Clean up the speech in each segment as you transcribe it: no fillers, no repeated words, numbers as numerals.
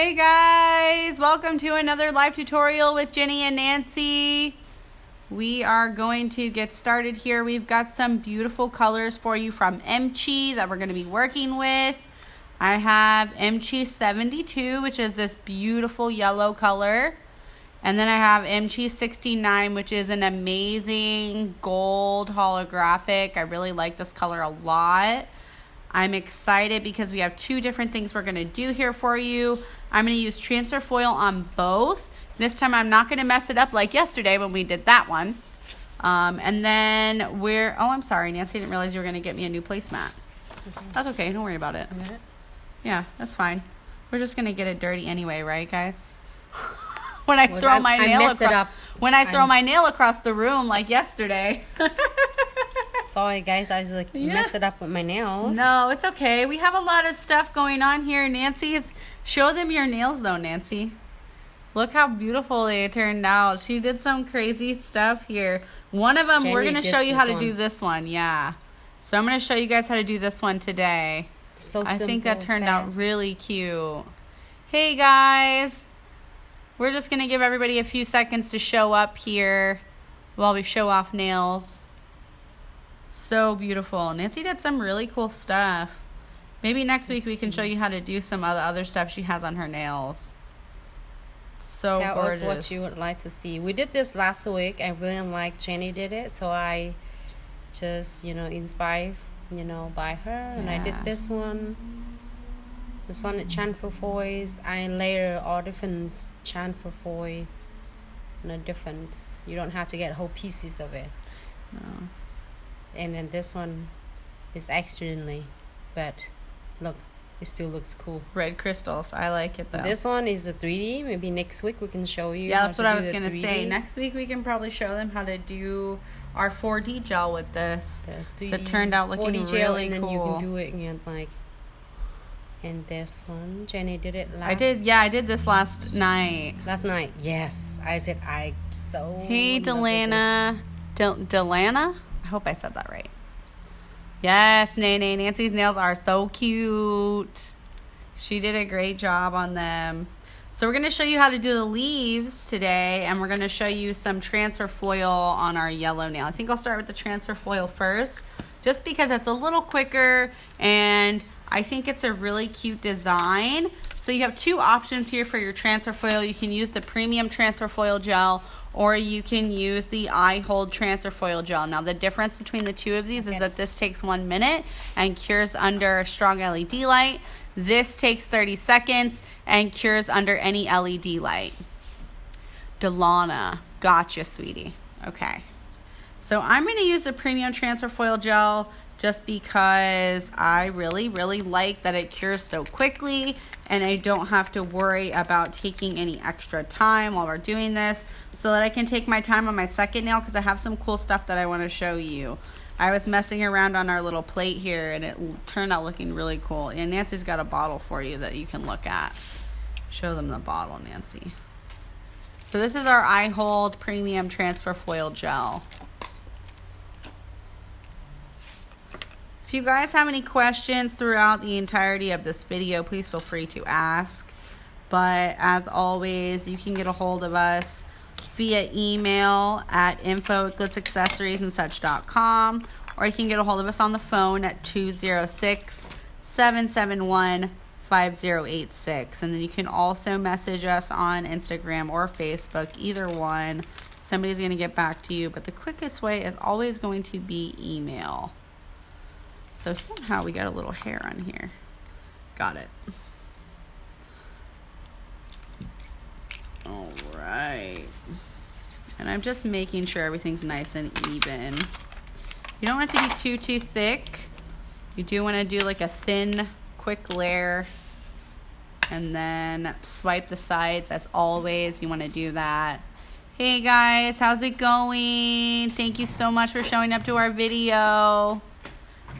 Hey guys, welcome to another live tutorial with Jenny and Nancy. We are going to get started here. We've got some beautiful colors for you from MChi that we're going to be working with. I have MChi 72, which is this beautiful yellow color. And then I have MChi 69, which is an amazing gold holographic. I really like this color a lot. I'm excited because we have two different things we're going to do here for you. I'm going to use transfer foil on both. This time I'm not going to mess it up like yesterday when we did that one. And then I'm sorry, Nancy, I didn't realize you were going to get me a new placemat. That's okay, don't worry about it. A minute? Yeah, that's fine. We're just going to get it dirty anyway, right, guys? When I throw my nail across the room like yesterday. Sorry guys, I just messed it up with my nails. No, it's okay. We have a lot of stuff going on here. Show them your nails though, Nancy. Look how beautiful they turned out. She did some crazy stuff here. One of them, we're going to show you how to do this one. Yeah. So I'm going to show you guys how to do this one today. I think that turned out really cute. Hey guys. We're just going to give everybody a few seconds to show up here while we show off nails. So beautiful. Nancy did some really cool stuff. Maybe next week we can show you how to do some other stuff she has on her nails. So Tell gorgeous. us what you would like to see. We did this last week. I really liked Jenny did it. So I just, inspired, by her. And I did this one. This one is transfer foils. I layer all different transfer foils. Difference. You don't have to get whole pieces of it. No. And then this one is extremely, but look, it still looks cool. Red crystals. I like it though. This one is a 3D. Maybe next week we can show you. Yeah, that's what I was going to say. Next week we can probably show them how to do our 4D gel with this. So it turned out looking really cool. And then you can do it again, and this one, Jenny did it last. I did this last night. Last night, yes. I said Hey, Delana. Delana? I hope I said that right. Yes, Nene. Nancy's nails are so cute. She did a great job on them. So we're going to show you how to do the leaves today, and we're going to show you some transfer foil on our yellow nail. I think I'll start with the transfer foil first, just because it's a little quicker, and I think it's a really cute design. So you have two options here for your transfer foil. You can use the premium transfer foil gel, or you can use the eye hold transfer foil gel. Now the difference between the two of these is that this takes 1 minute and cures under a strong LED light. This takes 30 seconds and cures under any LED light. Delana, gotcha, sweetie. Okay. So I'm going to use the premium transfer foil gel just because I really, really like that it cures so quickly and I don't have to worry about taking any extra time while we're doing this, so that I can take my time on my second nail because I have some cool stuff that I want to show you. I was messing around on our little plate here and it turned out looking really cool. And Nancy's got a bottle for you that you can look at. Show them the bottle, Nancy. So this is our eye hold premium transfer foil gel. If you guys have any questions throughout the entirety of this video, please feel free to ask. But as always, you can get a hold of us via email at info@glitzaccessoriesandsuch.com, or you can get a hold of us on the phone at 206-771-5086. And then you can also message us on Instagram or Facebook, either one. Somebody's going to get back to you, but the quickest way is always going to be email. So somehow we got a little hair on here. Got it. All right. And I'm just making sure everything's nice and even. You don't want it to be too thick. You do want to do like a thin, quick layer. And then swipe the sides as always. You want to do that. Hey guys, how's it going? Thank you so much for showing up to our video.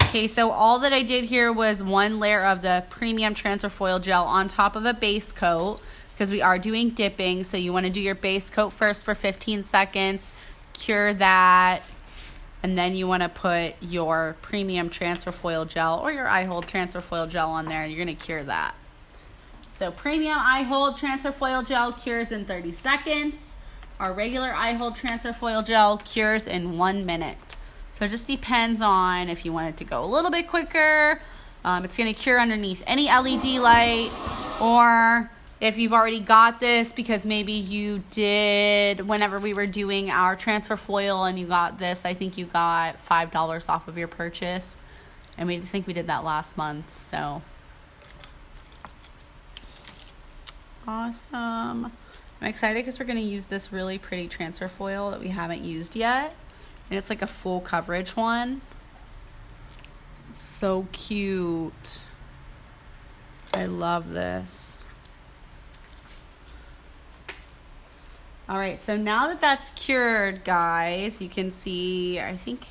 Okay, so all that I did here was one layer of the premium transfer foil gel on top of a base coat, because we are doing dipping. So you want to do your base coat first for 15 seconds, cure that, and then you want to put your premium transfer foil gel or your eye hold transfer foil gel on there, and you're going to cure that. So premium eye hold transfer foil gel cures in 30 seconds. Our regular eye hold transfer foil gel cures in 1 minute. So it just depends on if you want it to go a little bit quicker. It's going to cure underneath any LED light, or if you've already got this because maybe you did whenever we were doing our transfer foil and you got this, I think you got $5 off of your purchase. And we think we did that last month. So awesome. I'm excited because we're going to use this really pretty transfer foil that we haven't used yet. And it's like a full coverage one. It's so cute. I love this. All right, so now that that's cured, guys, you can see, I think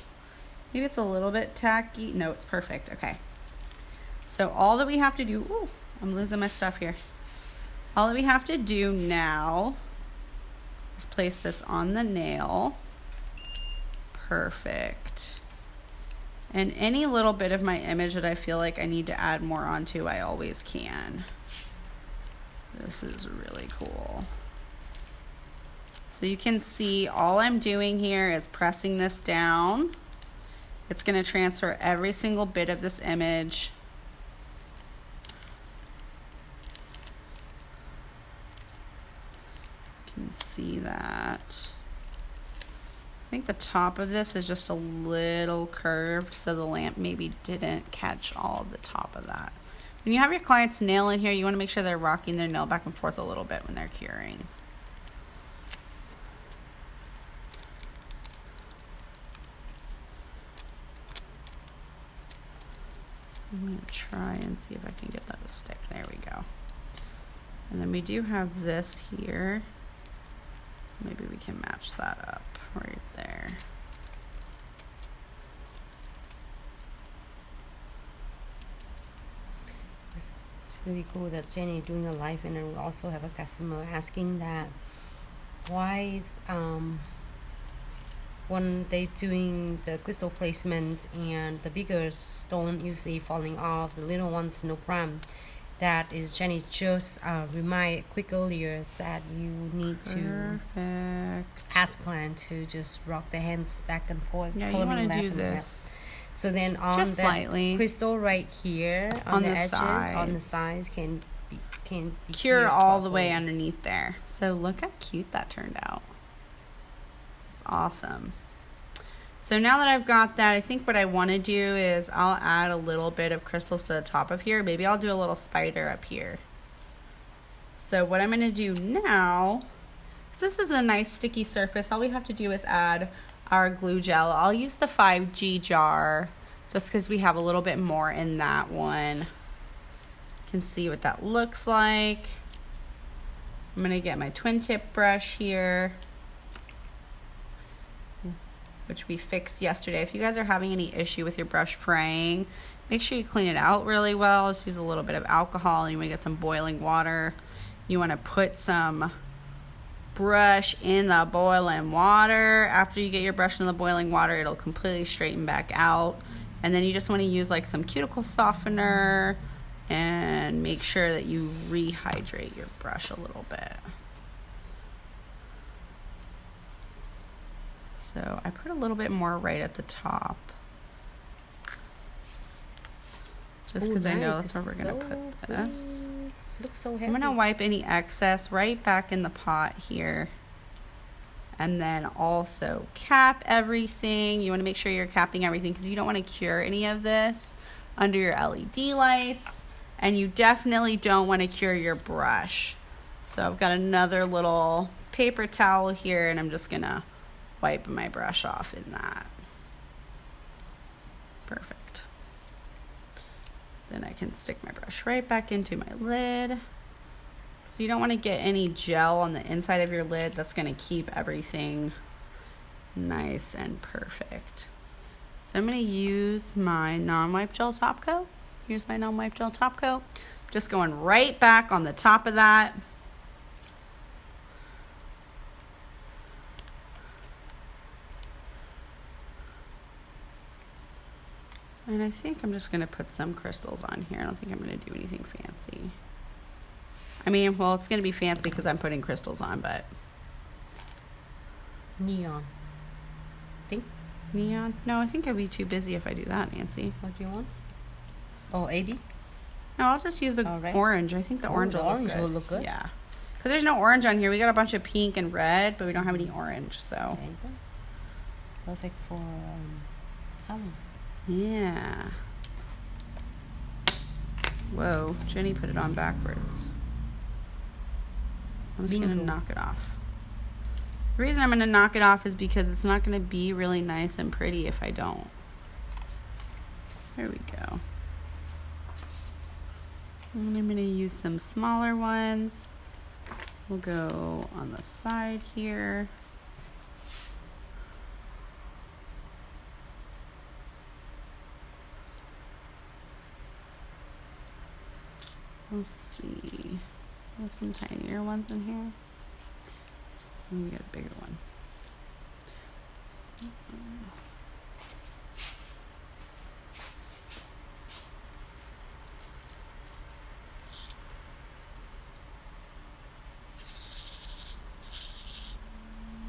maybe it's a little bit tacky. No, it's perfect. Okay. So all that we have to do, ooh, I'm losing my stuff here. All that we have to do now is place this on the nail. Perfect. And any little bit of my image that I feel like I need to add more onto, I always can. This is really cool. So you can see all I'm doing here is pressing this down. It's going to transfer every single bit of this image. You can see that. I think the top of this is just a little curved, so the lamp maybe didn't catch all of the top of that. When you have your client's nail in here, you want to make sure they're rocking their nail back and forth a little bit when they're curing. I'm going to try and see if I can get that to stick. There we go. And then we do have this here. So maybe we can match that up right there. It's really cool that Jenny doing a live, and then we also have a customer asking that why when they doing the crystal placements and the bigger stone usually falling off, the little ones no problem. That is Jenny just remind quick earlier that you need to ask client to just rock the hands back and forth. Yeah, you want to do this. So then on just the slightly. Crystal right here on the edges, on the sides can be cure all the way underneath there. So look how cute that turned out. It's awesome. So now that I've got that, I think what I want to do is I'll add a little bit of crystals to the top of here. Maybe I'll do a little spider up here. So what I'm going to do now, this is a nice sticky surface. All we have to do is add our glue gel. I'll use the 5G jar just because we have a little bit more in that one. You can see what that looks like. I'm going to get my twin tip brush here, which we fixed yesterday. If you guys are having any issue with your brush fraying, make sure you clean it out really well. Just use a little bit of alcohol, and you want to get some boiling water. You want to put some brush in the boiling water. After you get your brush in the boiling water, it'll completely straighten back out. And then you just want to use like some cuticle softener and make sure that you rehydrate your brush a little bit. So I put a little bit more right at the top, just because I know that's where we're going to put this. Looks so heavy. I'm going to wipe any excess right back in the pot here, and then also cap everything. You want to make sure you're capping everything because you don't want to cure any of this under your LED lights, and you definitely don't want to cure your brush. So I've got another little paper towel here, and I'm just going to wipe my brush off in that. Perfect. Then I can stick my brush right back into my lid. So you don't want to get any gel on the inside of your lid. That's going to keep everything nice and perfect. So I'm going to use my non-wipe gel top coat. Here's my non-wipe gel top coat. Just going right back on the top of that. And I think I'm just going to put some crystals on here. I don't think I'm going to do anything fancy. I mean, well, it's going to be fancy because I'm putting crystals on, but... Neon. Think? Neon? No, I think I'd be too busy if I do that, Nancy. What do you want? Oh, AB? No, I'll just use the orange. I think the orange will look good. Yeah. Because there's no orange on here. We got a bunch of pink and red, but we don't have any orange, so... Okay. Perfect for Halloween. Yeah. Whoa, Jenny put it on backwards. I'm just going to knock it off. The reason I'm going to knock it off is because it's not going to be really nice and pretty if I don't. There we go. And I'm going to use some smaller ones. We'll go on the side here. Let's see. There's some tinier ones in here. And we got a bigger one.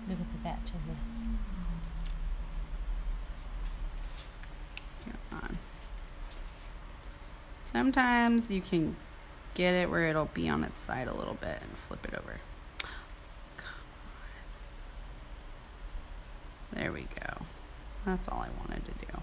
Look at the batch in there. Come on. Sometimes you can get it where it'll be on its side a little bit and flip it over. Come on. There we go. That's all I wanted to do.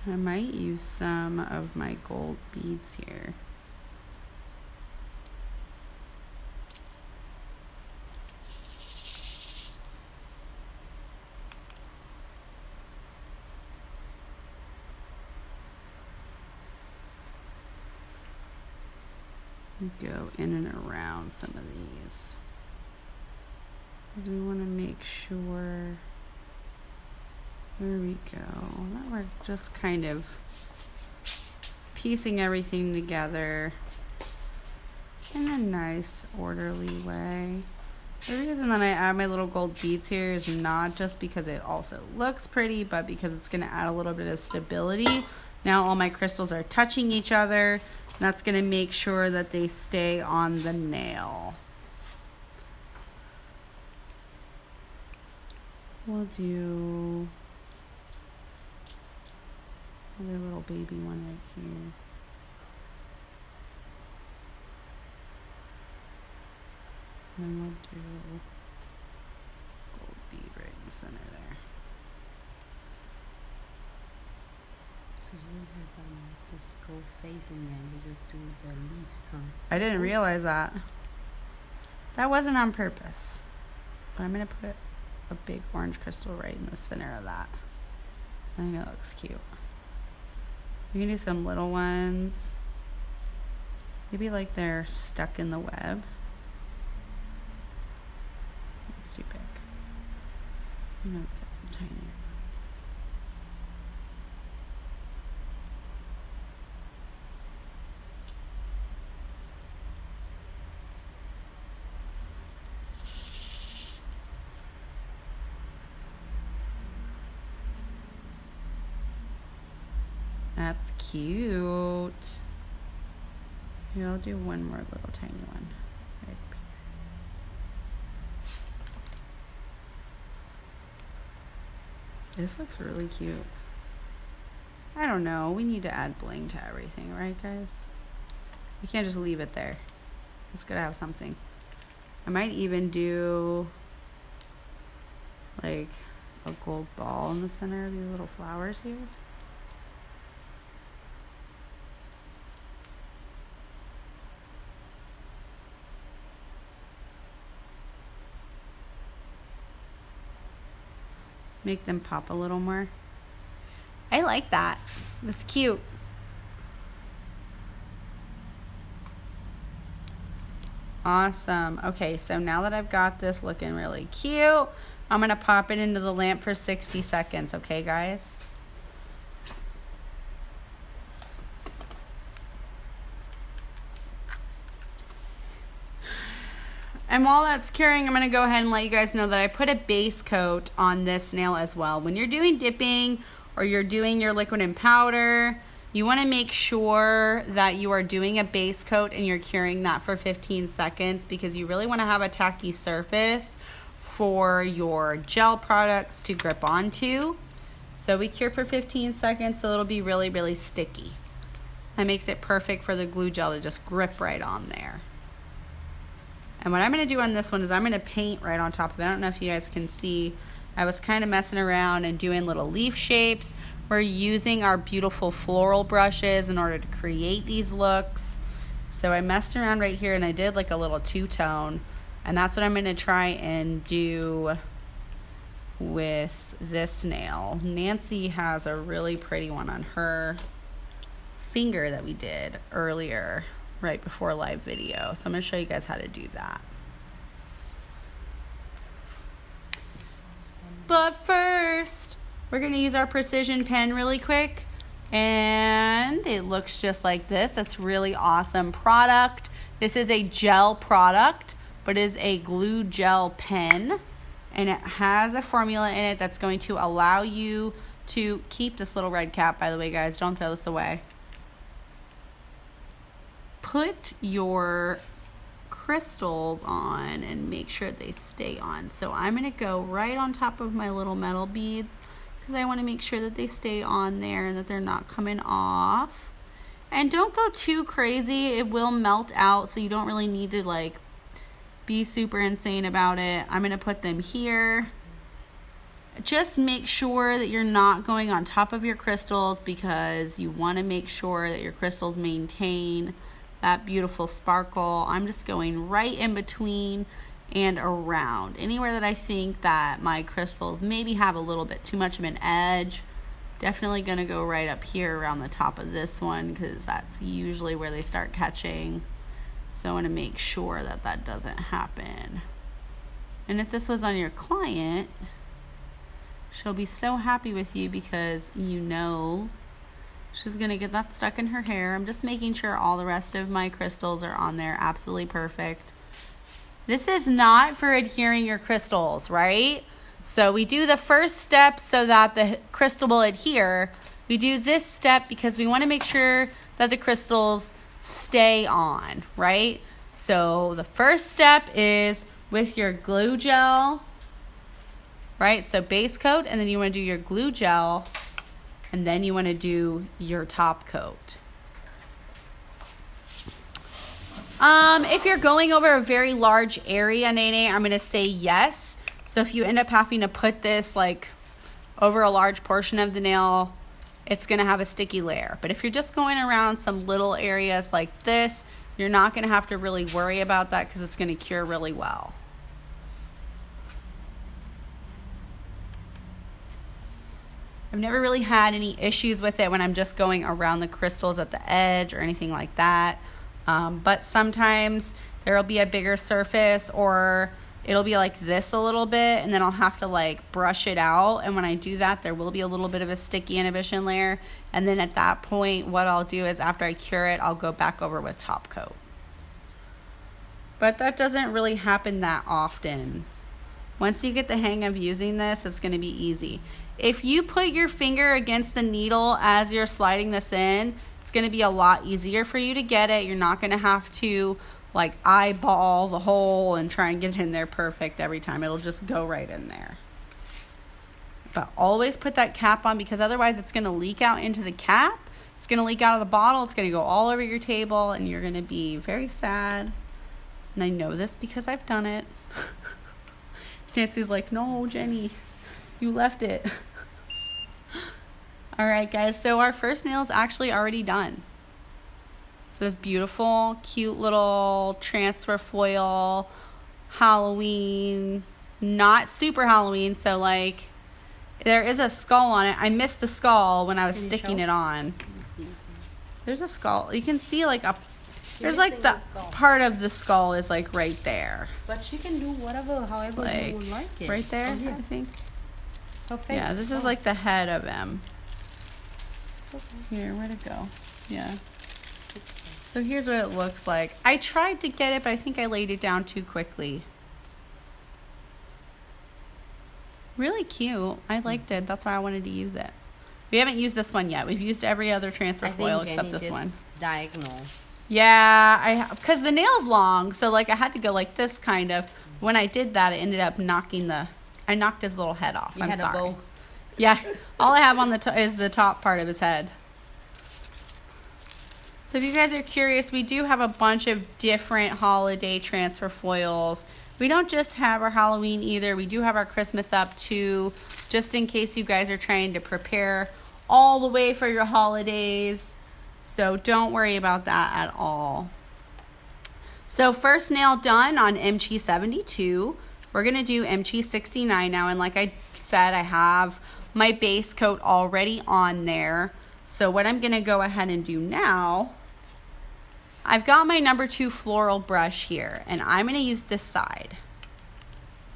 I might use some of my gold beads here. Go in and around some of these because we want to make sure. There we go. That we're just kind of piecing everything together in a nice, orderly way. The reason that I add my little gold beads here is not just because it also looks pretty, but because it's going to add a little bit of stability. Now all my crystals are touching each other, and that's going to make sure that they stay on the nail. We'll do another little baby one right here. And then we'll do gold bead right in the center there. So you don't have this gold face in there, you just do the leaves, huh? I didn't realize that. That wasn't on purpose. But I'm going to put a big orange crystal right in the center of that. I think it looks cute. We can do some little ones. Maybe like they're stuck in the web. That's too big. I'm gonna get some tinier ones. That's cute. Here, I'll do one more little tiny one. Right up here. This looks really cute. I don't know. We need to add bling to everything, right, guys? We can't just leave it there. It's gotta have something. I might even do like a gold ball in the center of these little flowers here. Make them pop a little more. I like that. That's cute. Awesome. Okay, so now that I've got this looking really cute, I'm going to pop it into the lamp for 60 seconds, okay, guys? And while that's curing, I'm going to go ahead and let you guys know that I put a base coat on this nail as well. When you're doing dipping or you're doing your liquid and powder, you want to make sure that you are doing a base coat and you're curing that for 15 seconds because you really want to have a tacky surface for your gel products to grip onto. So we cure for 15 seconds so it'll be really, really sticky. That makes it perfect for the glue gel to just grip right on there. And what I'm going to do on this one is I'm going to paint right on top of it. I don't know if you guys can see. I was kind of messing around and doing little leaf shapes. We're using our beautiful floral brushes in order to create these looks. So I messed around right here and I did like a little two-tone. And that's what I'm going to try and do with this nail. Nancy has a really pretty one on her finger that we did earlier, right before live video. So I'm going to show you guys how to do that. But first, we're going to use our precision pen really quick. And it looks just like this. That's really awesome product. This is a gel product, but is a glue gel pen. And it has a formula in it that's going to allow you to keep this little red cap, by the way, guys. Don't throw this away. Put your crystals on and make sure they stay on. So I'm going to go right on top of my little metal beads because I want to make sure that they stay on there and that they're not coming off. And don't go too crazy. It will melt out, so you don't really need to like be super insane about it. I'm going to put them here. Just make sure that you're not going on top of your crystals because you want to make sure that your crystals maintain that beautiful sparkle. I'm just going right in between and around. Anywhere that I think that my crystals maybe have a little bit too much of an edge, definitely going to go right up here around the top of this one because that's usually where they start catching. So I want to make sure that that doesn't happen. And if this was on your client, she'll be so happy with you because you know she's going to get that stuck in her hair. I'm just making sure all the rest of my crystals are on there. Absolutely perfect. This is not for adhering your crystals, right? So we do the first step so that the crystal will adhere. We do this step because we want to make sure that the crystals stay on, right? So the first step is with your glue gel, right? So base coat, and then you want to do your glue gel, and then you want to do your top coat. If you're going over a very large area, Nene, I'm going to say yes. So if you end up having to put this like over a large portion of the nail, it's going to have a sticky layer. But if you're just going around some little areas like this, you're not going to have to really worry about that because it's going to cure really well. I've never really had any issues with it when I'm just going around the crystals at the edge or anything like that. But sometimes there will be a bigger surface or it'll be like this a little bit and then I'll have to like brush it out. And when I do that, there will be a little bit of a sticky inhibition layer. And then at that point, what I'll do is after I cure it, I'll go back over with top coat. But that doesn't really happen that often. Once you get the hang of using this, it's going to be easy. If you put your finger against the needle as you're sliding this in, it's going to be a lot easier for you to get it. You're not going to have to like eyeball the hole and try and get it in there perfect every time. It'll just go right in there. But always put that cap on because otherwise it's going to leak out into the cap. It's going to leak out of the bottle. It's going to go all over your table and you're going to be very sad. And I know this because I've done it. Nancy's like, no, Jenny, you left it. All right, guys, so our first nail is actually already done. So this beautiful, cute little transfer foil, Halloween, not super Halloween, so like there is a skull on it. I missed the skull when I was sticking it on. There's a skull. You can see like a There's like the part of the skull is like right there. But she can do whatever, however you would like it. Right there, I think. Yeah, this is like the head of him. Okay. Here, where'd it go? Yeah. So here's what it looks like. I tried to get it, but I think I laid it down too quickly. Really cute. I liked it. That's why I wanted to use it. We haven't used this one yet. We've used every other transfer foil except this one. Diagonal. Yeah, because the nail's long, so like I had to go like this kind of. When I did that, it ended up I knocked his little head off. I'm sorry. A bow. Yeah, all I have on is the top part of his head. So if you guys are curious, we do have a bunch of different holiday transfer foils. We don't just have our Halloween either. We do have our Christmas up too, just in case you guys are trying to prepare all the way for your holidays. So don't worry about that at all. So first nail done on MG72. We're going to do MG69 now. And like I said, I have my base coat already on there. So what I'm going to go ahead and do now, I've got my number 2 floral brush here. And I'm going to use this side.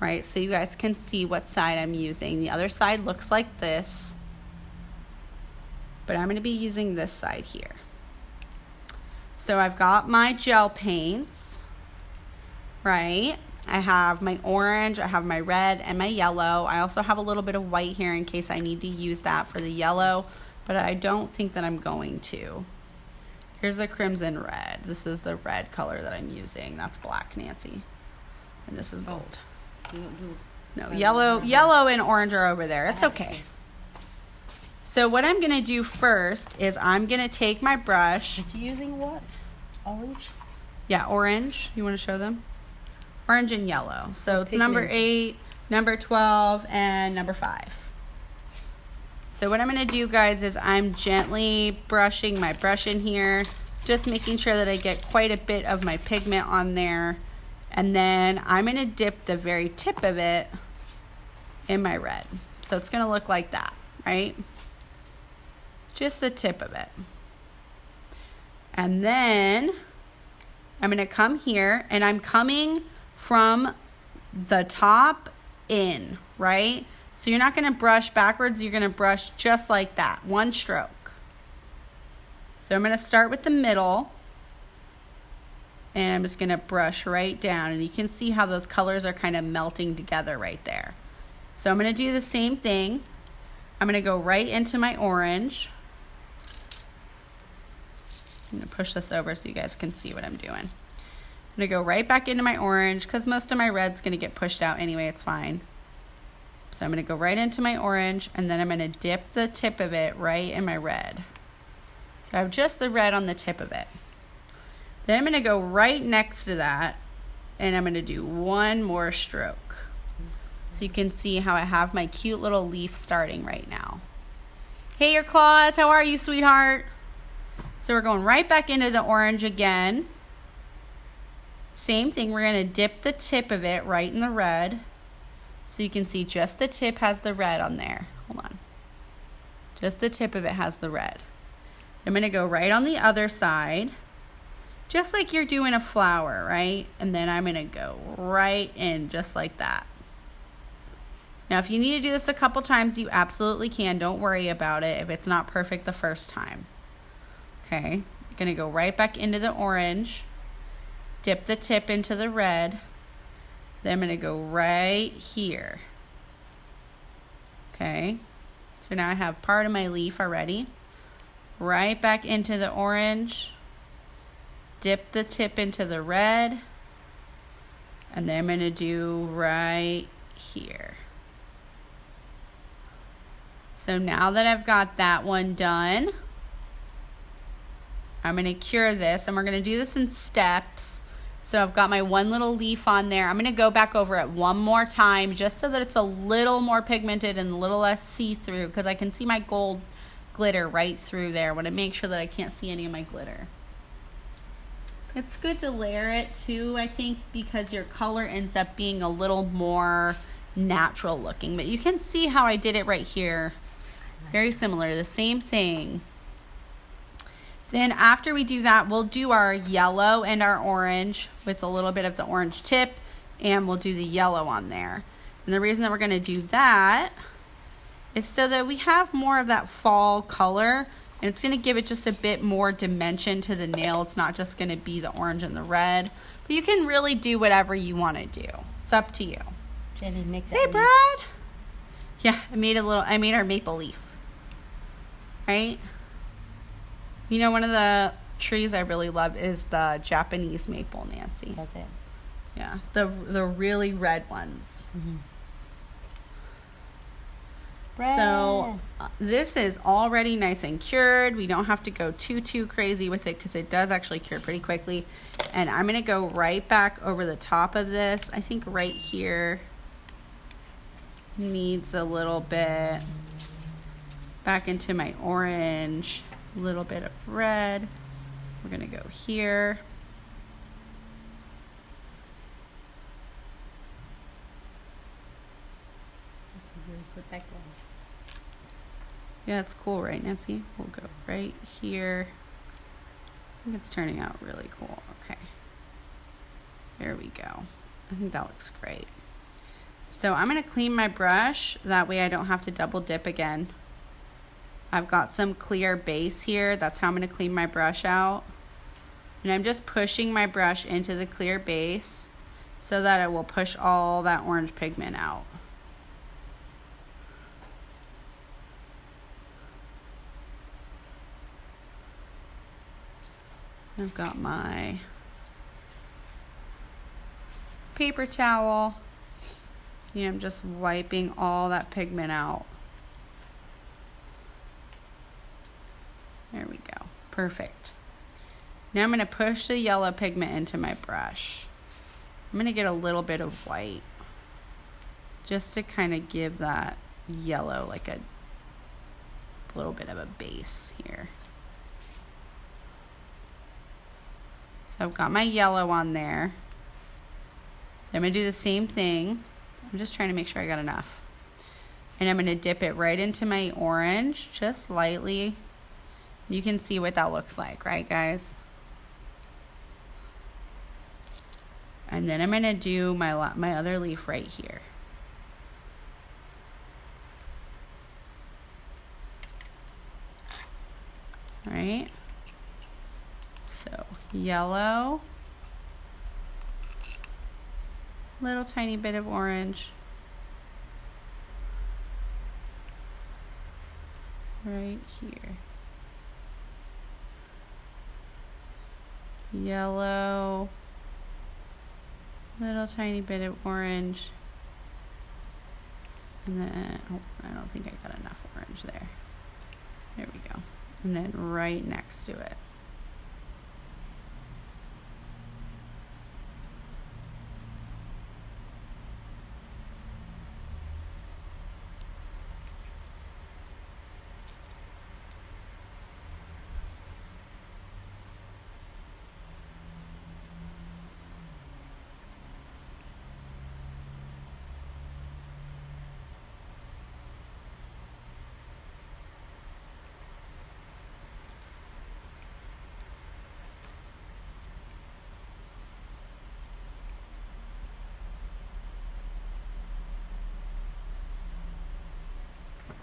Right, so you guys can see what side I'm using. The other side looks like this. But I'm going to be using this side here. So I've got my gel paints, right? I have my orange, I have my red, and my yellow. I also have a little bit of white here in case I need to use that for the yellow, but I don't think that I'm going to. Here's the crimson red. This is the red color that I'm using. That's black, Nancy. And this is gold. No, yellow and orange are over there. It's okay. So what I'm going to do first is I'm going to take my brush. Are you using what? Orange? Yeah, orange. You want to show them? Orange and yellow. So it's number 8, number 12, and number 5. So what I'm going to do, guys, is I'm gently brushing my brush in here, just making sure that I get quite a bit of my pigment on there. And then I'm going to dip the very tip of it in my red. So it's going to look like that, right? Just the tip of it. And then I'm going to come here, and I'm coming from the top in, right? So you're not going to brush backwards. You're going to brush just like that, one stroke. So I'm going to start with the middle, and I'm just going to brush right down. And you can see how those colors are kind of melting together right there. So I'm going to do the same thing. I'm going to go right into my orange. I'm going to push this over so you guys can see what I'm doing. I'm going to go right back into my orange because most of my red's going to get pushed out anyway. It's fine. So I'm going to go right into my orange, and then I'm going to dip the tip of it right in my red. So I have just the red on the tip of it. Then I'm going to go right next to that, and I'm going to do one more stroke. So you can see how I have my cute little leaf starting right now. Hey, your claws, how are you, sweetheart? So we're going right back into the orange again. Same thing, we're going to dip the tip of it right in the red. So you can see just the tip has the red on there. Hold on. Just the tip of it has the red. I'm going to go right on the other side. Just like you're doing a flower, right? And then I'm going to go right in just like that. Now, if you need to do this a couple times, you absolutely can. Don't worry about it if it's not perfect the first time. Okay, I'm going to go right back into the orange. Dip the tip into the red. Then I'm going to go right here. Okay, so now I have part of my leaf already. Right back into the orange. Dip the tip into the red. And then I'm going to do right here. So now that I've got that one done, I'm going to cure this, and we're going to do this in steps. So I've got my one little leaf on there. I'm going to go back over it one more time just so that it's a little more pigmented and a little less see-through, because I can see my gold glitter right through there. I want to make sure that I can't see any of my glitter. It's good to layer it too, I think, because your color ends up being a little more natural looking. But you can see how I did it right here. Very similar, the same thing. Then after we do that, we'll do our yellow and our orange with a little bit of the orange tip, and we'll do the yellow on there. And the reason that we're going to do that is so that we have more of that fall color, and it's going to give it just a bit more dimension to the nail. It's not just going to be the orange and the red, but you can really do whatever you want to do. It's up to you. Jenny, make that Hey, leaf. Brad. Yeah, I made our maple leaf. Right? You know, one of the trees I really love is the Japanese maple, Nancy. That's it. Yeah, the really red ones. Mm-hmm. So this is already nice and cured. We don't have to go too crazy with it because it does actually cure pretty quickly. And I'm going to go right back over the top of this. I think right here needs a little bit back into my orange, a little bit of red. We're going to go here. That's a really good background. Yeah, it's cool, right, Nancy? We'll go right here. I think it's turning out really cool. Okay. There we go. I think that looks great. So I'm going to clean my brush. That way I don't have to double dip again. I've got some clear base here. That's how I'm going to clean my brush out. And I'm just pushing my brush into the clear base so that it will push all that orange pigment out. I've got my paper towel. See, I'm just wiping all that pigment out. There we go. Perfect. Now I'm going to push the yellow pigment into my brush. I'm going to get a little bit of white just to kind of give that yellow like a little bit of a base here. So I've got my yellow on there. I'm going to do the same thing. I'm just trying to make sure I got enough. And I'm going to dip it right into my orange, just lightly. You can see what that looks like, right, guys? And then I'm going to do my other leaf right here. All right. So yellow, little tiny bit of orange, right here. Yellow, little tiny bit of orange, and then, oh, I don't think I got enough orange there. There we go. And then right next to it.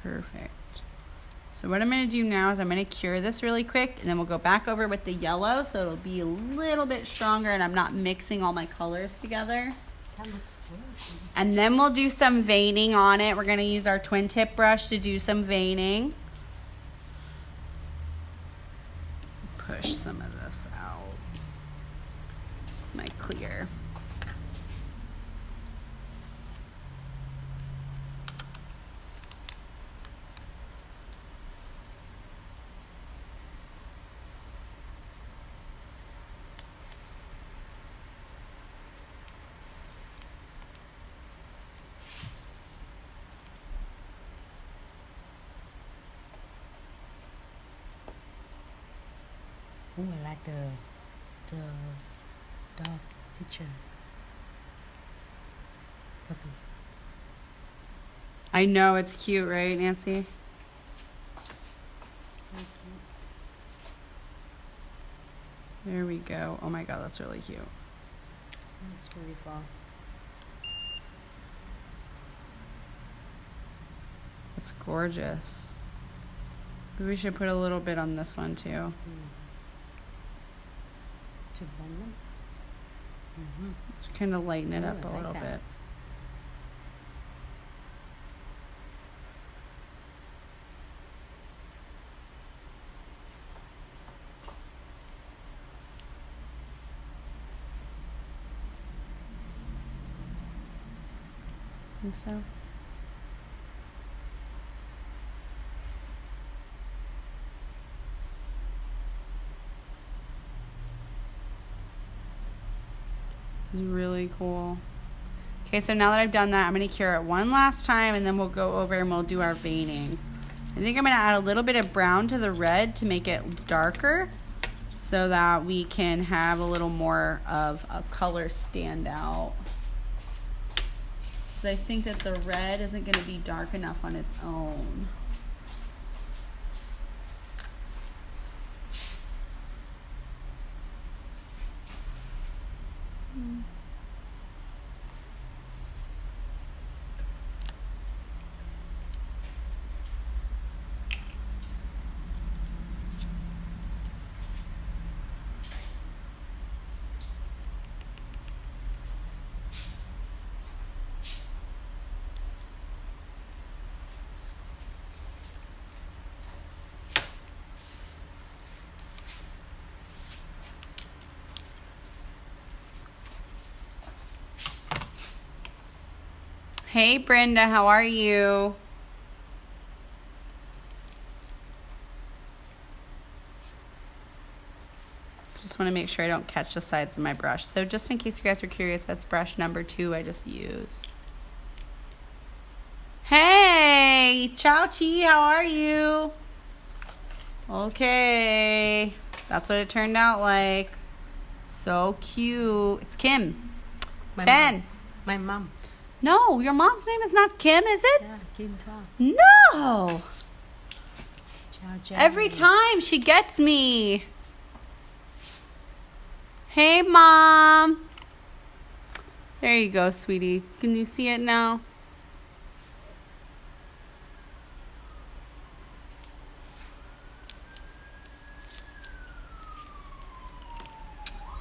Perfect. So what I'm going to do now is I'm going to cure this really quick, and then we'll go back over with the yellow so it'll be a little bit stronger and I'm not mixing all my colors together. That looks good. And then we'll do some veining on it. We're going to use our twin tip brush to do some veining. Push some of this out. My clear. Ooh, I like the dog picture. Puppy. I know, it's cute, right, Nancy? So cute. There we go. Oh my god, that's really cute. It's beautiful. It's gorgeous. Maybe we should put a little bit on this one too. To blend them. Just kind of lighten it Ooh, up a I like little that. bit. Think so. It's really cool. Okay, so now that I've done that, I'm going to cure it one last time, and then we'll go over and we'll do our veining. I think I'm going to add a little bit of brown to the red to make it darker so that we can have a little more of a color stand out. Because I think that the red isn't going to be dark enough on its own. Hey Brenda, how are you? Just want to make sure I don't catch the sides of my brush. So just in case you guys are curious, that's brush number 2 I just used. Hey, Chow Chi, how are you? Okay, that's what it turned out like. So cute. It's Kim. My Ben. mom. My mom. No, your mom's name is not Kim, is it? Yeah, Kim Ta. No. Ciao, ciao. Every time she gets me. Hey, Mom. There you go, sweetie. Can you see it now?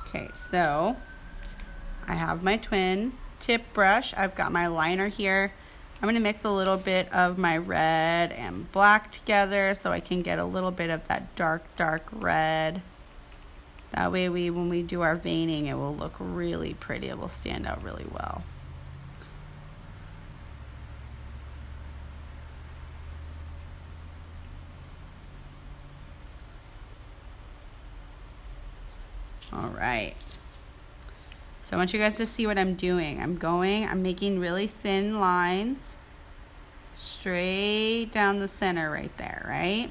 Okay, so I have my twin tip brush. I've got my liner here. I'm going to mix a little bit of my red and black together so I can get a little bit of that dark red. That way when we do our veining, it will look really pretty. It will stand out really well. All right. So I want you guys to see what I'm doing. I'm making really thin lines straight down the center right there, right?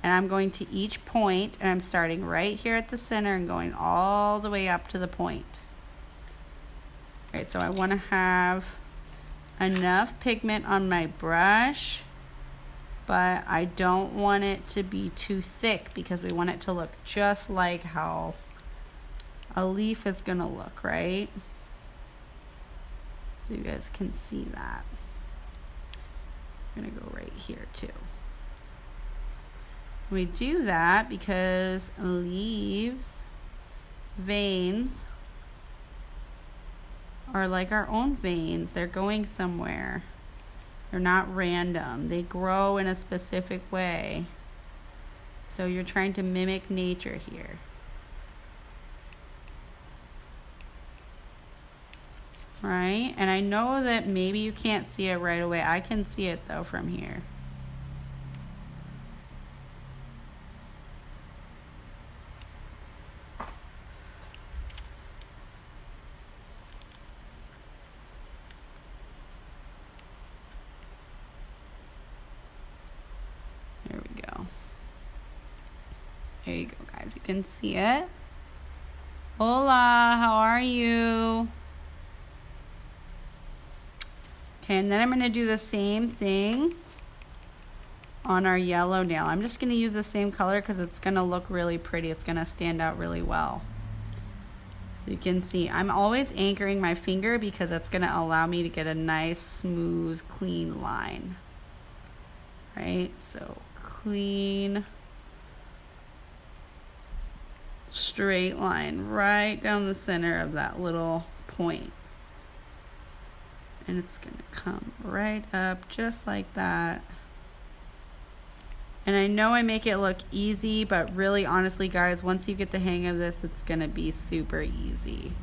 And I'm going to each point, and I'm starting right here at the center and going all the way up to the point. All right, so I want to have enough pigment on my brush, but I don't want it to be too thick because we want it to look just like how a leaf is gonna look, right? So you guys can see that. I'm gonna go right here too. We do that because leaves, veins, are like our own veins. They're going somewhere. They're not random. They grow in a specific way. So you're trying to mimic nature here. Right? And I know that maybe you can't see it right away. I can see it though from here. There we go. There you go, guys. You can see it. Hola, how are you? Okay, and then I'm going to do the same thing on our yellow nail. I'm just going to use the same color because it's going to look really pretty. It's going to stand out really well. So you can see I'm always anchoring my finger because it's going to allow me to get a nice, smooth, clean line. Right? So clean, straight line right down the center of that little point. And it's going to come right up just like that. And I know I make it look easy, but really, honestly, guys, once you get the hang of this, it's going to be super easy.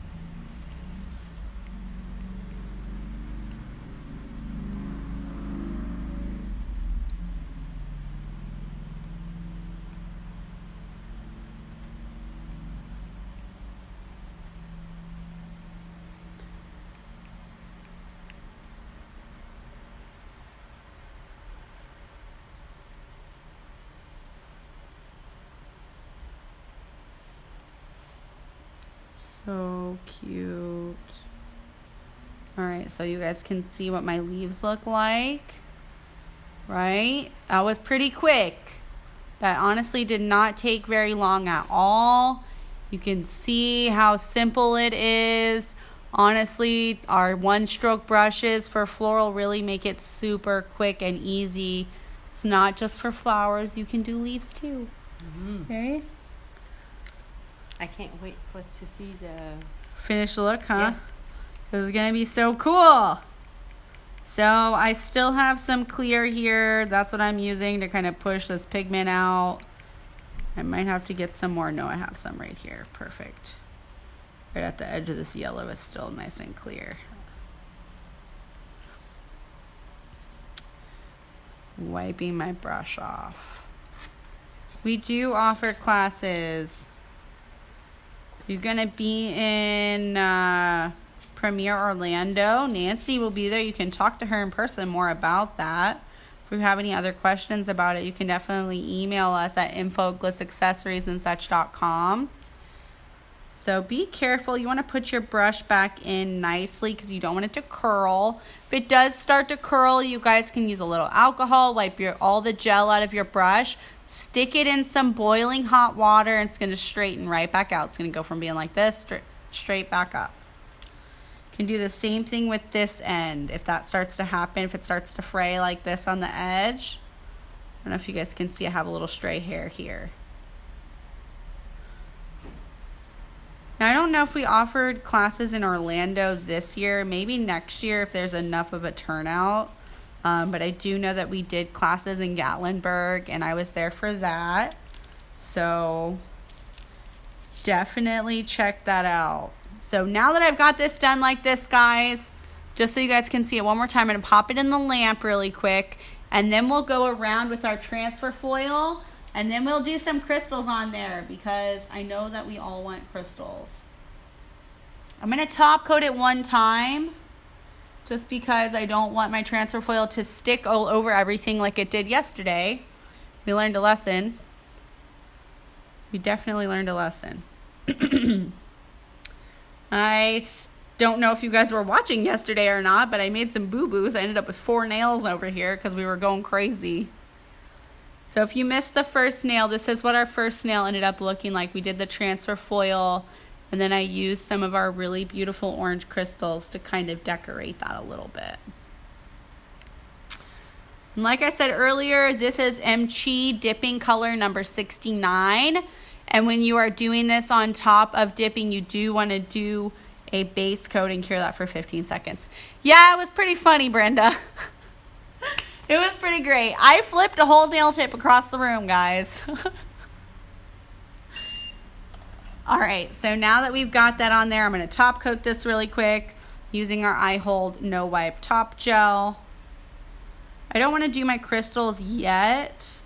So cute. All right, so you guys can see what my leaves look like, right? That was pretty quick. That honestly did not take very long at all. You can see how simple it is. Honestly, our one-stroke brushes for Floral really make it super quick and easy. It's not just for flowers. You can do leaves too. Okay. I can't wait to see the finished look, huh? Yes. This is going to be so cool. So I still have some clear here. That's what I'm using to kind of push this pigment out. I might have to get some more. No, I have some right here. Perfect. Right at the edge of this yellow is still nice and clear. Wiping my brush off. We do offer classes. You're going to be in Premier Orlando. Nancy will be there. You can talk to her in person more about that. If you have any other questions about it, you can definitely email us at info@glitzaccessoriesandsuch.com. So be careful. You want to put your brush back in nicely because you don't want it to curl. If it does start to curl, you guys can use a little alcohol, wipe all the gel out of your brush, stick it in some boiling hot water, and it's going to straighten right back out. It's going to go from being like this straight back up. You can do the same thing with this end. If that starts to happen, if it starts to fray like this on the edge, I don't know if you guys can see I have a little stray hair here. Now, I don't know if we offered classes in Orlando this year, maybe next year if there's enough of a turnout. But I do know that we did classes in Gatlinburg, and I was there for that. So definitely check that out. So now that I've got this done like this, guys, just so you guys can see it one more time, I'm going to pop it in the lamp really quick, and then we'll go around with our transfer foil. And then we'll do some crystals on there because I know that we all want crystals. I'm going to top coat it one time just because I don't want my transfer foil to stick all over everything like it did yesterday. We learned a lesson. We definitely learned a lesson. I don't know if you guys were watching yesterday or not, but I made some boo-boos. I ended up with 4 nails over here because we were going crazy. So if you missed the first nail, this is what our first nail ended up looking like. We did the transfer foil, and then I used some of our really beautiful orange crystals to kind of decorate that a little bit. And like I said earlier, this is Chi dipping color number 69. And when you are doing this on top of dipping, you do want to do a base coat and cure that for 15 seconds. Yeah, it was pretty funny, Brenda. It was pretty great. I flipped a whole nail tip across the room, guys. All right, so now that we've got that on there, I'm going to top coat this really quick using our I Hold No Wipe Top Gel. I don't want to do my crystals yet,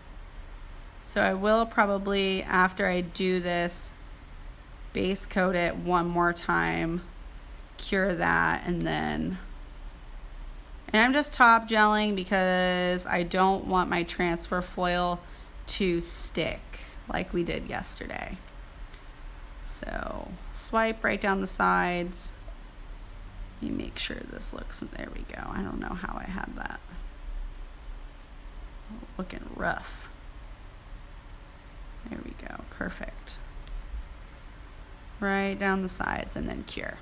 so I will probably, after I do this, base coat it one more time, cure that, and then... And I'm just top gelling because I don't want my transfer foil to stick like we did yesterday. So swipe right down the sides. Let me make sure this looks, there we go. I don't know how I had that. Looking rough. There we go. Perfect. Right down the sides and then cure.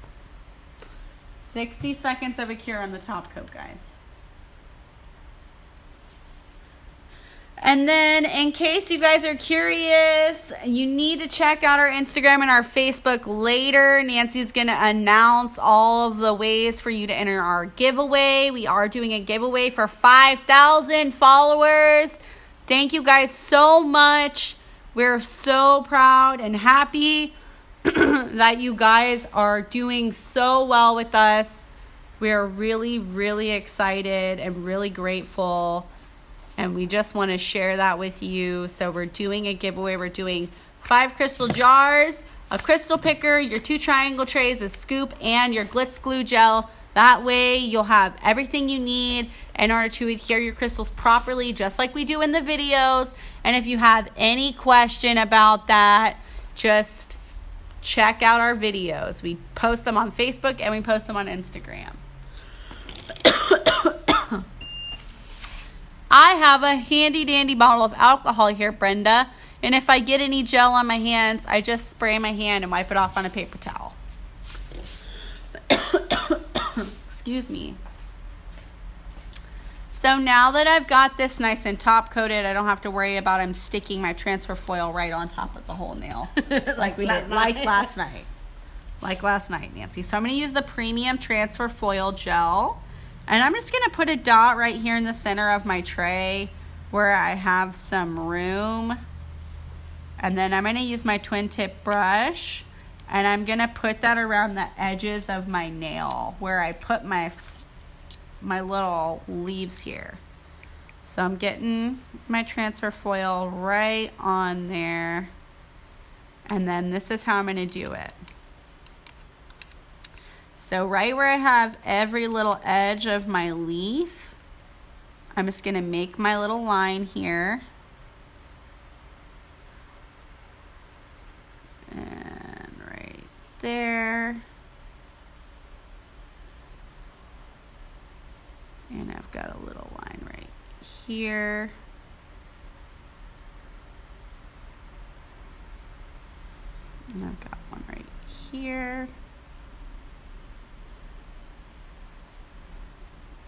60 seconds of a cure on the top coat, guys. And then in case you guys are curious, you need to check out our Instagram and our Facebook later. Nancy's going to announce all of the ways for you to enter our giveaway. We are doing a giveaway for 5,000 followers. Thank you guys so much. We're so proud and happy that you guys are doing so well with us. We're really, really excited and really grateful. And we just want to share that with you. So we're doing a giveaway. We're doing 5 crystal jars, a crystal picker, your 2 triangle trays, a scoop, and your Glitz glue gel. That way you'll have everything you need in order to adhere your crystals properly, just like we do in the videos. And if you have any question about that, just check out our videos. We post them on Facebook and we post them on Instagram. I have a handy dandy bottle of alcohol here, Brenda. And if I get any gel on my hands, I just spray my hand and wipe it off on a paper towel. Excuse me. So now that I've got this nice and top coated, I don't have to worry about I'm sticking my transfer foil right on top of the whole nail. Like we did, like last night. Like last night, Nancy. So I'm going to use the premium transfer foil gel. And I'm just going to put a dot right here in the center of my tray where I have some room. And then I'm going to use my twin tip brush. And I'm going to put that around the edges of my nail where I put my little leaves here. So I'm getting my transfer foil right on there. And then this is how I'm going to do it. So right where I have every little edge of my leaf, I'm just going to make my little line here. And right there. And I've got a little line right here. And I've got one right here.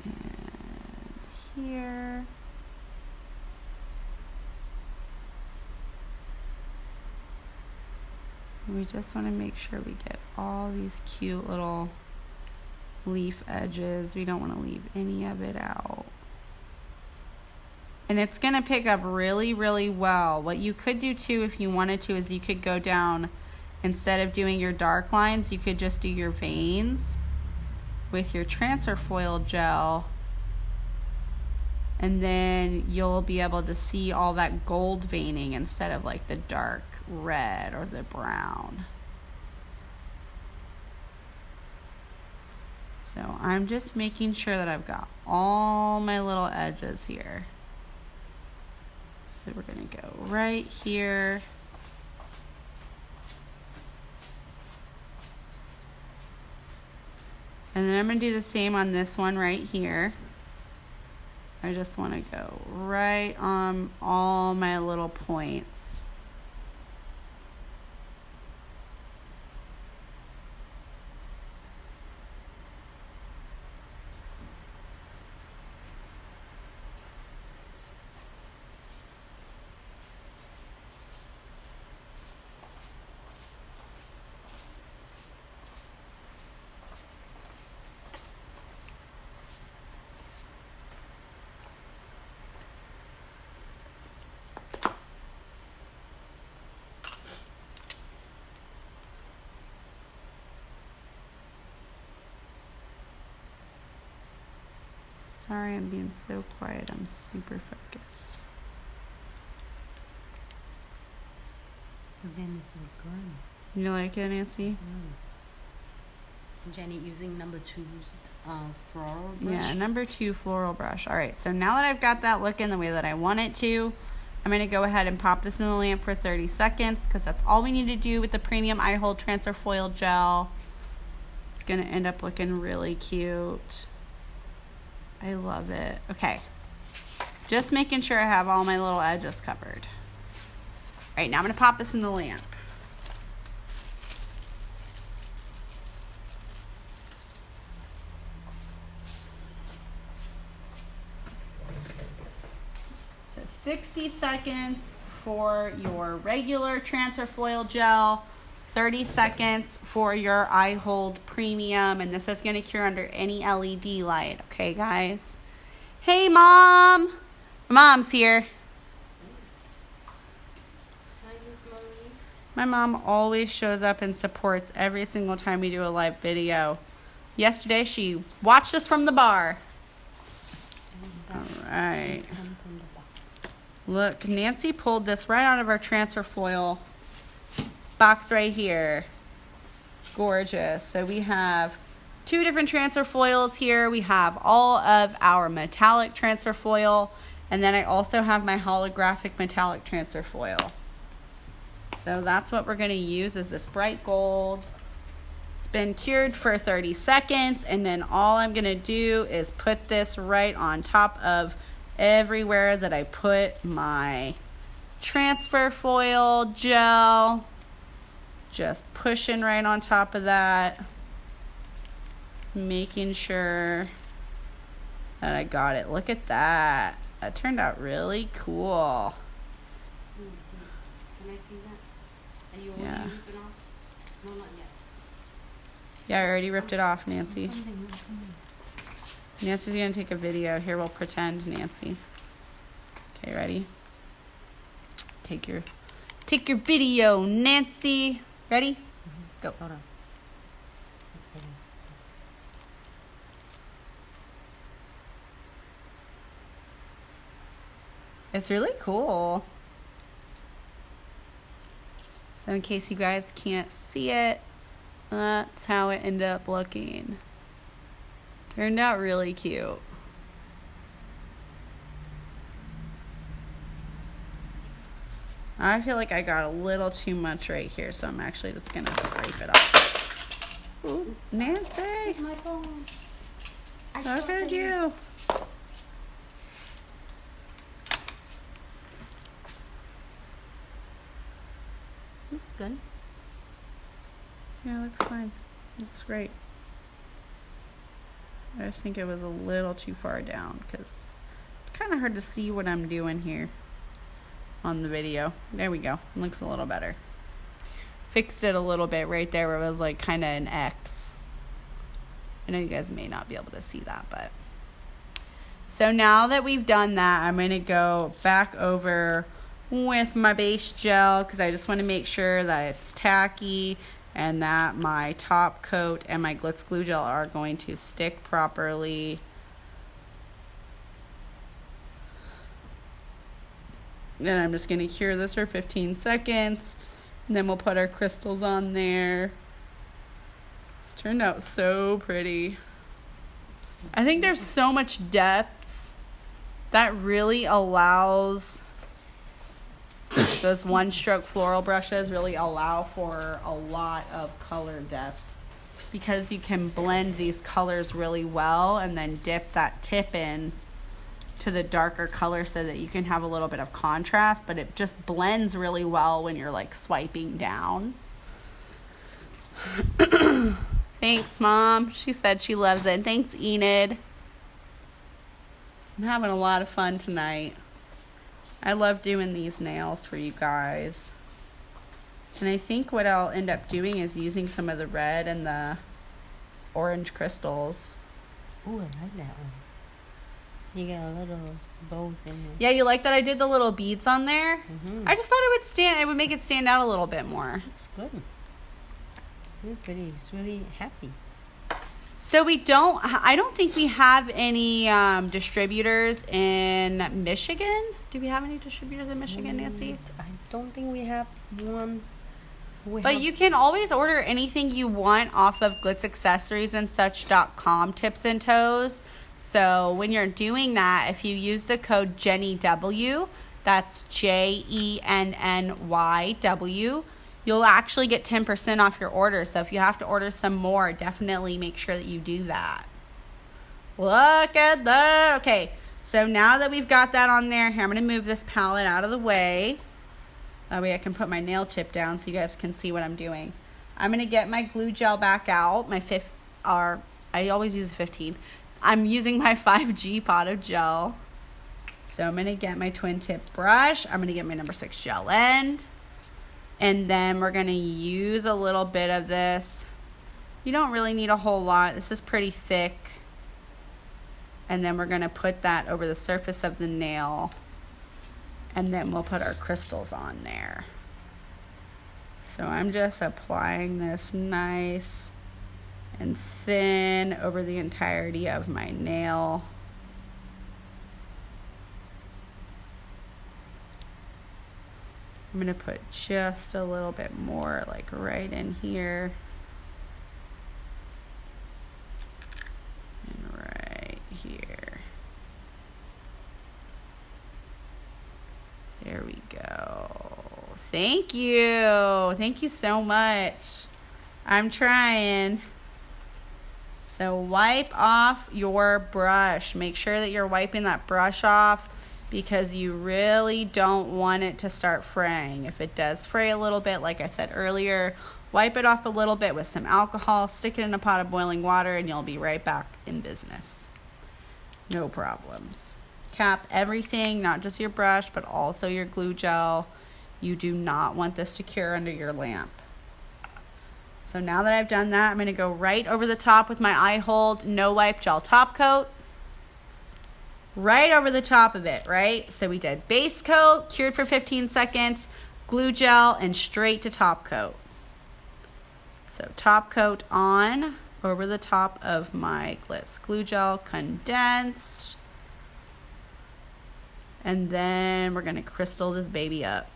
And here. We just want to make sure we get all these cute little leaf edges. We don't want to leave any of it out. And it's going to pick up really, really well. What you could do too if you wanted to is you could go down, instead of doing your dark lines, you could just do your veins with your transfer foil gel, and then you'll be able to see all that gold veining instead of like the dark red or the brown. So I'm just making sure that I've got all my little edges here. So we're going to go right here. And then I'm going to do the same on this one right here. I just want to go right on all my little points. Sorry, I'm being so quiet. I'm super focused. The vein is so good. You like it, Nancy? Jenny using number 2's floral brush. Yeah, number 2 floral brush. All right, so now that I've got that looking the way that I want it to, I'm going to go ahead and pop this in the lamp for 30 seconds because that's all we need to do with the premium eye hold transfer foil gel. It's going to end up looking really cute. I love it. Okay. Just making sure I have all my little edges covered. All right, now I'm going to pop this in the lamp. So 60 seconds for your regular transfer foil gel, 30 seconds for your Eye Hold Premium, and this is going to cure under any LED light, okay, guys? Hey, Mom! Mom's here. Hi, Miss Marie. My mom always shows up and supports every single time we do a live video. Yesterday, she watched us from the bar. All right. Look, Nancy pulled this right out of our transfer foil box right here. Gorgeous. So we have 2 different transfer foils here. We have all of our metallic transfer foil, and then I also have my holographic metallic transfer foil. So that's what we're going to use, is this bright gold. It's been cured for 30 seconds, and then all I'm going to do is put this right on top of everywhere that I put my transfer foil gel. Just pushing right on top of that, making sure that I got it. Look at that. That turned out really cool. Can I see that? Are you Yeah. already ripping off? No, not yet. Yeah, I already ripped it off, Nancy. Nancy's gonna take a video. Here, we'll pretend, Nancy. Okay, ready? Take your video, Nancy. Ready? Mm-hmm. Go. Hold on. It's really cool. So in case you guys can't see it, that's how it ended up looking. Turned out really cute. I feel like I got a little too much right here, so I'm actually just gonna scrape it off. Ooh, Nancy! Take my phone. Look at you! Looks good. Yeah, it looks fine. Looks great. I just think it was a little too far down because it's kind of hard to see what I'm doing here on the video. There we go. Looks a little better. Fixed it a little bit right there where it was like kind of an X. I know you guys may not be able to see that, but. So now that we've done that, I'm going to go back over with my base gel because I just want to make sure that it's tacky and that my top coat and my Glitz glue gel are going to stick properly. Then I'm just going to cure this for 15 seconds. And then we'll put our crystals on there. It's turned out so pretty. I think there's so much depth that really allows those one-stroke floral brushes really allow for a lot of color depth because you can blend these colors really well and then dip that tip in to the darker color so that you can have a little bit of contrast, but it just blends really well when you're like swiping down. Thanks, Mom. She said she loves it. Thanks, Enid. I'm having a lot of fun tonight. I love doing these nails for you guys. And I think what I'll end up doing is using some of the red and the orange crystals. Ooh, I like that one. You got a little bows in here. Yeah, you like that I did the little beads on there? Mm-hmm. I just thought it would make it stand out a little bit more. Looks good. You're pretty, really happy. So I don't think we have any distributors in Michigan. Do we have any distributors in Michigan, Nancy? I don't think we have ones. But you can always order anything you want off of glitzaccessoriesandsuch.com tips and toes. So when you're doing that, if you use the code JennyW, that's JENNYW, you'll actually get 10% off your order. So if you have to order some more, definitely make sure that you do that. Look at that. Okay, So now that we've got that on there, here, I'm going to move this palette out of the way. That way I can put my nail tip down so you guys can see what I'm doing. I'm going to get my glue gel back out. I always use a 15. I'm using my 5G pot of gel. So I'm going to get my twin tip brush. I'm going to get my number 6 gel end. And then we're going to use a little bit of this. You don't really need a whole lot. This is pretty thick. And then we're going to put that over the surface of the nail. And then we'll put our crystals on there. So I'm just applying this nice and thin over the entirety of my nail. I'm going to put just a little bit more, like right in here. And right here. There we go. Thank you. Thank you so much. I'm trying. So wipe off your brush. Make sure that you're wiping that brush off because you really don't want it to start fraying. If it does fray a little bit, like I said earlier, wipe it off a little bit with some alcohol, stick it in a pot of boiling water, and you'll be right back in business. No problems. Cap everything, not just your brush, but also your glue gel. You do not want this to cure under your lamp. So now that I've done that, I'm going to go right over the top with my eye hold no wipe gel top coat. Right over the top of it, right? So we did base coat, cured for 15 seconds, glue gel, and straight to top coat. So top coat on over the top of my Glitz glue gel, condensed. And then we're going to crystal this baby up.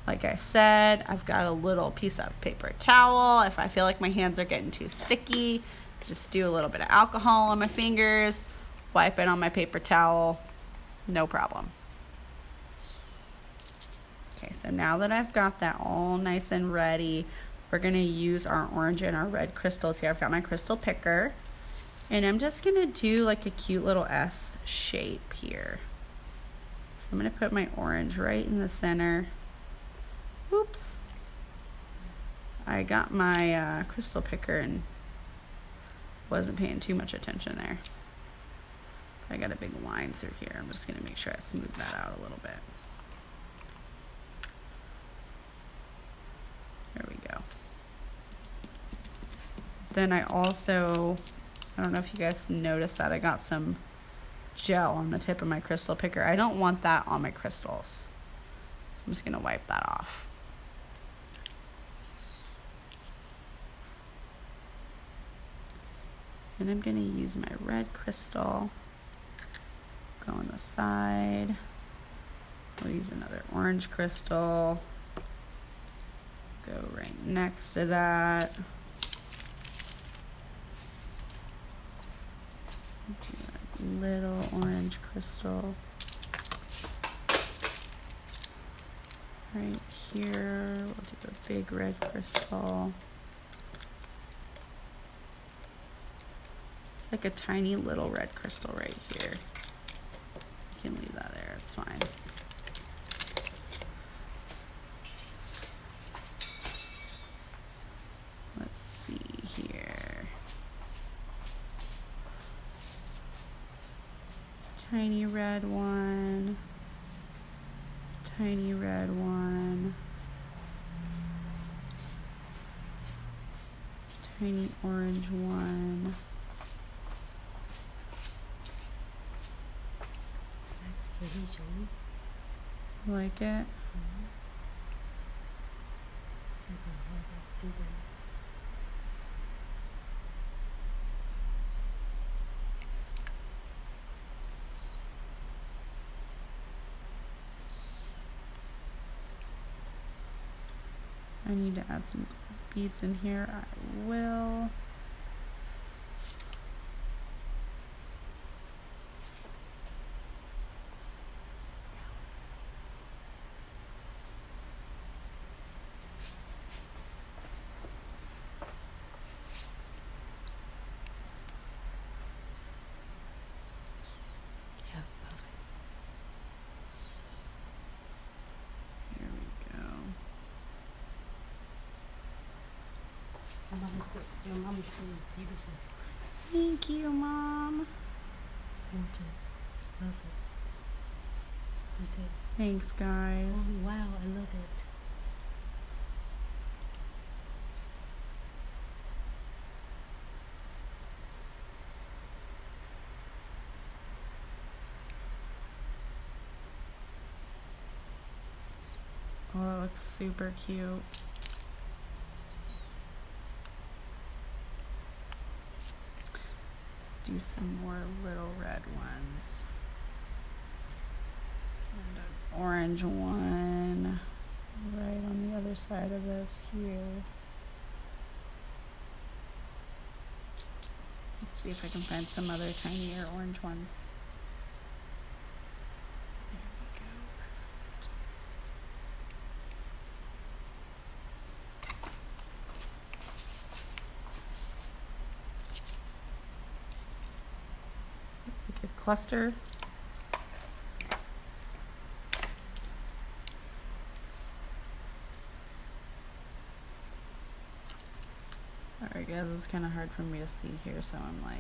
Like I said, I've got a little piece of paper towel. If I feel like my hands are getting too sticky, just do a little bit of alcohol on my fingers, wipe it on my paper towel, no problem. Okay, so now that I've got that all nice and ready, we're gonna use our orange and our red crystals here. I've got my crystal picker, and I'm just gonna do like a cute little S shape here. So I'm gonna put my orange right in the center. Oops. I got my crystal picker and wasn't paying too much attention there. I got a big line through here. I'm just going to make sure I smooth that out a little bit. There we go. Then I also, I don't know if you guys noticed that I got some gel on the tip of my crystal picker. I don't want that on my crystals. So I'm just going to wipe that off. And I'm going to use my red crystal, go on the side. We'll use another orange crystal, go right next to that. Do a little orange crystal right here. We'll do a big red crystal. Like a tiny little red crystal right here. You can leave that there, it's fine. Let's see here. Tiny red one. Tiny red one. Tiny orange one. Like it? Mm-hmm. I need to add some beads in here. I will. Your mom's too is beautiful. Thank you, Mom. Gorgeous. Love it. You said, Thanks, guys. oh, wow, I love it. Oh, it looks super cute. Let's do some more little red ones. And an orange one right on the other side of this here. Let's see if I can find some other tinier orange ones. There we go. Like a cluster. Alright guys, it's kind of hard for me to see here, so I'm like...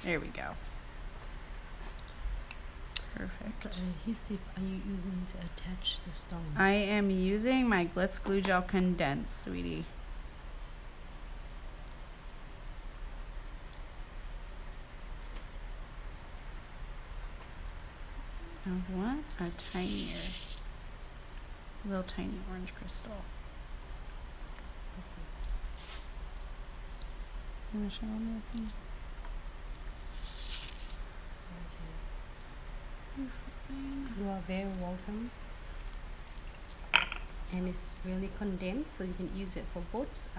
There we go. Perfect. What adhesive are you using to attach the stone? I am using my Glitz Glue Gel Condense, sweetie. I want a tinier, little tiny orange crystal. Let's see. You want to show me what's in? Sorry, Jenny. You are very welcome. And it's really condensed, so you can use it for both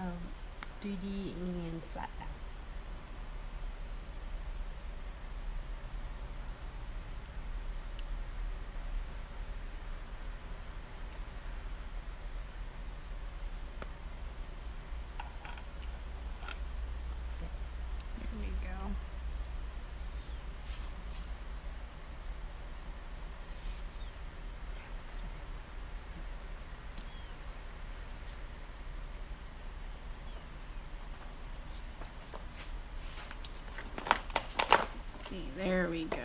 3D and flat back. There we go. Let's see, there we go.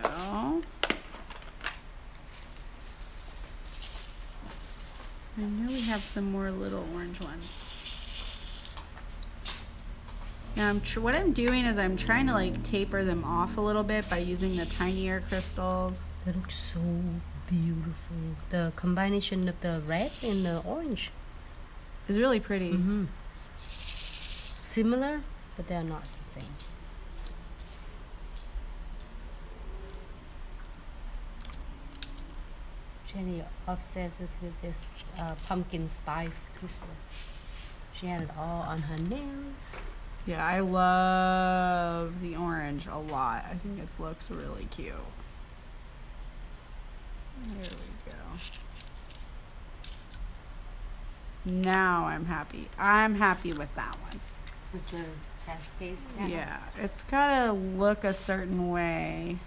I know we have some more little orange ones. Now what I'm doing is I'm trying to like taper them off a little bit by using the tinier crystals. That looks so beautiful. The combination of the red and the orange. It's really pretty. Mm-hmm. Similar, but they're not the same. Jenny obsesses with this pumpkin spice crystal. She had it all on her nails. Yeah, I love the orange a lot. I think it looks really cute. There we go. Now I'm happy. I'm happy with that one. With the cascade snap. Yeah, it's gotta look a certain way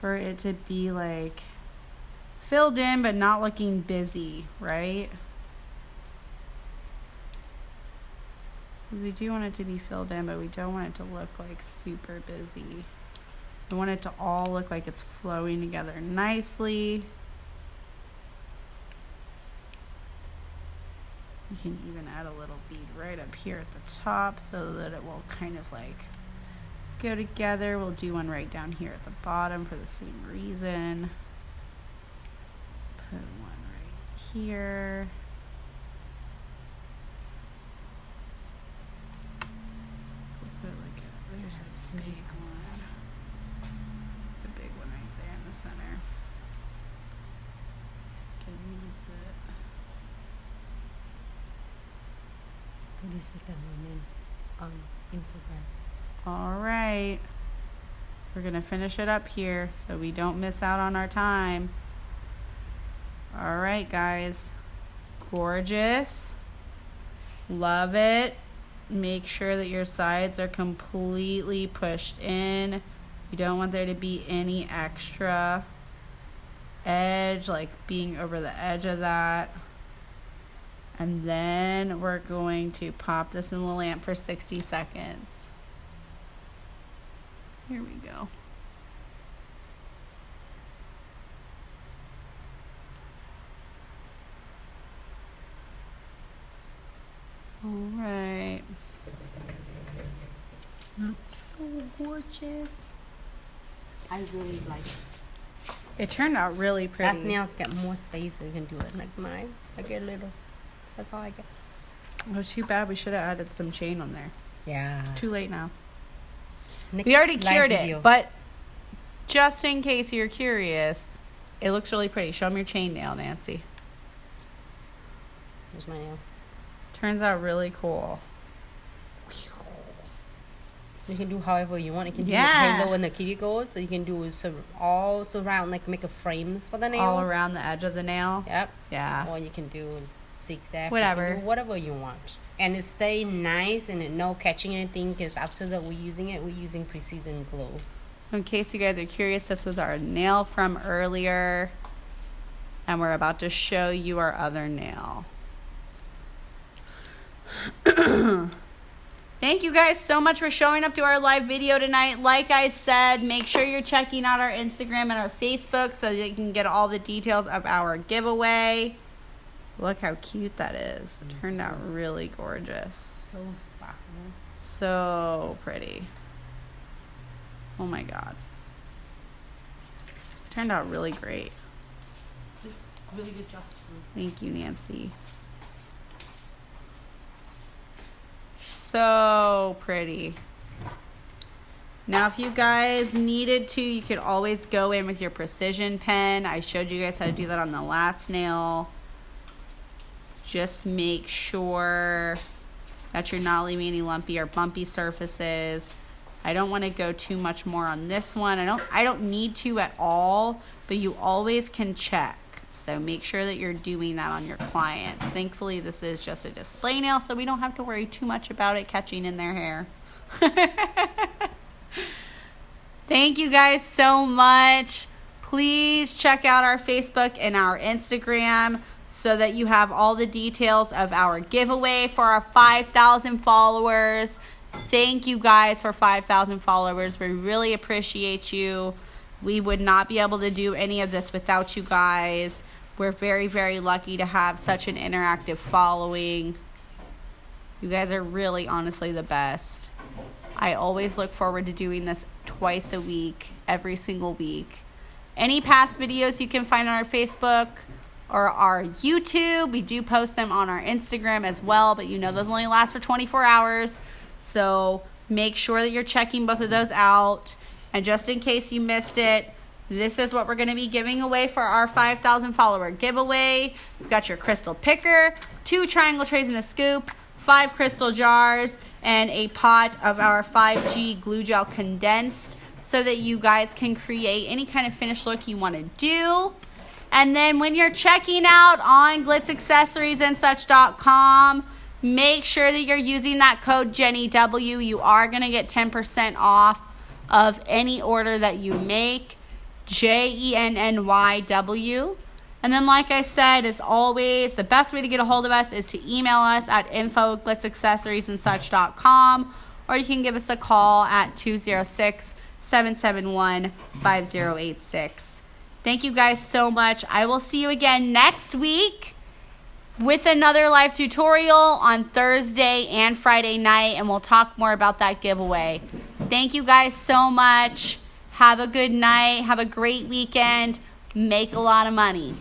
for it to be like filled in but not looking busy, right? We do want it to be filled in, but we don't want it to look like super busy. We want it to all look like it's flowing together nicely. You can even add a little bead right up here at the top so that it will kind of like go together. We'll do one right down here at the bottom for the same reason. Put one right here. There's this big one. The big one right there in the center. I think it needs it. Please hit that moment on Instagram. Alright. We're going to finish it up here so we don't miss out on our time. Alright, guys. Gorgeous. Love it. Make sure that your sides are completely pushed in. You don't want there to be any extra. edge, like being over the edge of that. And then we're going to pop this in the lamp for 60 seconds. Here we go. All right. Looks so gorgeous. I really like it. It turned out really pretty. As nails get more space, so you can do it like mine. I get a little. That's all I get. Oh, too bad. We should have added some chain on there. Yeah. Too late now. Next We already live cured video. it, but just in case you're curious, it looks really pretty. Show them your chain nail, Nancy. Here's my nails. Turns out really cool. You can do however you want. You can do Yeah. halo and the kitty goes, so you can do all around, like make a frames for the nails. All around the edge of the nail. Yep. Yeah. Or you can do zigzag. Whatever. You can do whatever you want. And it stay nice and it no catching anything, because after that we're using Precision Glue. So in case you guys are curious, this was our nail from earlier. And we're about to show you our other nail. Thank you guys so much for showing up to our live video tonight. Like I said, make sure you're checking out our Instagram and our Facebook so that you can get all the details of our giveaway. Look how cute that is. It turned out really gorgeous. So sparkly. So pretty. Oh my God. It turned out really great. Just really good job. Thank you, Nancy. So pretty. Now, if you guys needed to, you could always go in with your precision pen. I showed you guys how to do that on the last nail. Just make sure that you're not leaving any lumpy or bumpy surfaces. I don't want to go too much more on this one. I don't need to at all, but you always can check. So make sure that you're doing that on your clients. Thankfully, this is just a display nail, so we don't have to worry too much about it catching in their hair. Thank you guys so much. Please check out our Facebook and our Instagram so that you have all the details of our giveaway for our 5,000 followers. Thank you guys for 5,000 followers. We really appreciate you. We would not be able to do any of this without you guys. We're very, very lucky to have such an interactive following. You guys are really, honestly, the best. I always look forward to doing this twice a week, every single week. Any past videos you can find on our Facebook or our YouTube. We do post them on our Instagram as well, but you know those only last for 24 hours. So make sure that you're checking both of those out. And just in case you missed it, this is what we're going to be giving away for our 5,000 follower giveaway. We've got your crystal picker, 2 triangle trays and a scoop, 5 crystal jars, and a pot of our 5G glue gel condensed so that you guys can create any kind of finished look you want to do. And then when you're checking out on glitzaccessoriesandsuch.com, make sure that you're using that code JennyW. You are going to get 10% off of any order that you make, JENNYW. And then, like I said, as always, the best way to get a hold of us is to email us at info@glitzaccessoriesandsuch.com, or you can give us a call at 206-771-5086. Thank you guys so much. I will see you again next week with another live tutorial on Thursday and Friday night, and we'll talk more about that giveaway. Thank you guys so much. Have a good night. Have a great weekend. Make a lot of money.